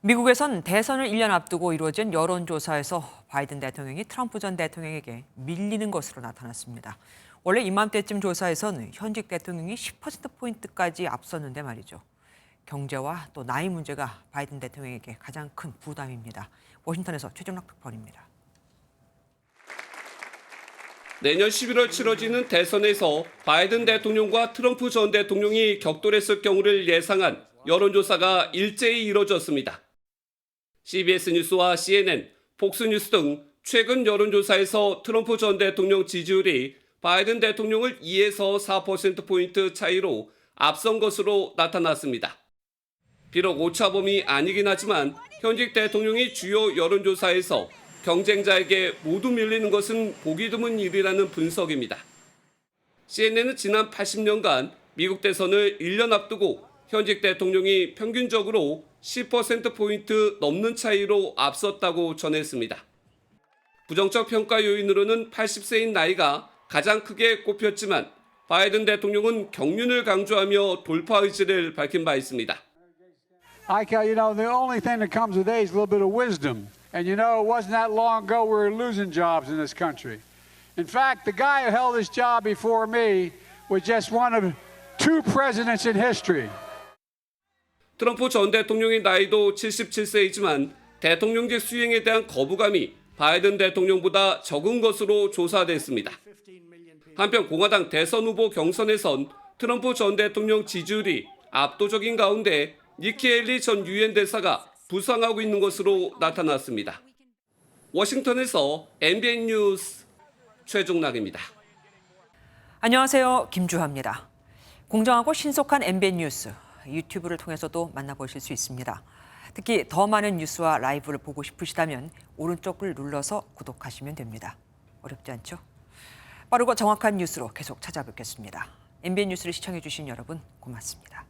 미국에선 대선을 1년 앞두고 이루어진 여론조사에서 바이든 대통령이 트럼프 전 대통령에게 밀리는 것으로 나타났습니다. 원래 이맘때쯤 조사에선 현직 대통령이 10%포인트까지 앞섰는데 말이죠. 경제와 또 나이 문제가 바이든 대통령에게 가장 큰 부담입니다. 워싱턴에서 최정락 특파원입니다. 내년 11월 치러지는 대선에서 바이든 대통령과 트럼프 전 대통령이 격돌했을 경우를 예상한 여론조사가 일제히 이뤄졌습니다. CBS 뉴스와 CNN, 폭스뉴스 등 최근 여론조사에서 트럼프 전 대통령 지지율이 바이든 대통령을 2에서 4%포인트 차이로 앞선 것으로 나타났습니다. 비록 오차범위 아니긴 하지만 현직 대통령이 주요 여론조사에서 경쟁자에게 모두 밀리는 것은 보기 드문 일이라는 분석입니다. CNN은 지난 80년간 미국 대선을 1년 앞두고 현직 대통령이 평균적으로 10%포인트 넘는 차이로 앞섰다고 전했습니다. 부정적 평가 요인으로는 80세인 나이가 가장 크게 꼽혔지만 바이든 대통령은 경륜을 강조하며 돌파 의지를 밝힌 바 있습니다. The only thing that comes with age is a little bit of wisdom. And it wasn't that long ago we were losing jobs in this country. In fact, the guy who held this job before me was just one of two presidents in history. 트럼프 전 대통령의 나이도 77세이지만 대통령직 수행에 대한 거부감이 바이든 대통령보다 적은 것으로 조사됐습니다. 한편 공화당 대선 후보 경선에선 트럼프 전 대통령 지지율이 압도적인 가운데 니키 헤일리 전 유엔 대사가 부상하고 있는 것으로 나타났습니다. 워싱턴에서 MBN 뉴스 최종락입니다. 안녕하세요. 김주하입니다. 공정하고 신속한 MBN 뉴스, 유튜브를 통해서도 만나보실 수 있습니다. 특히 더 많은 뉴스와 라이브를 보고 싶으시다면 오른쪽을 눌러서 구독하시면 됩니다. 어렵지 않죠? 빠르고 정확한 뉴스로 계속 찾아뵙겠습니다. MBN 뉴스를 시청해주신 여러분 고맙습니다.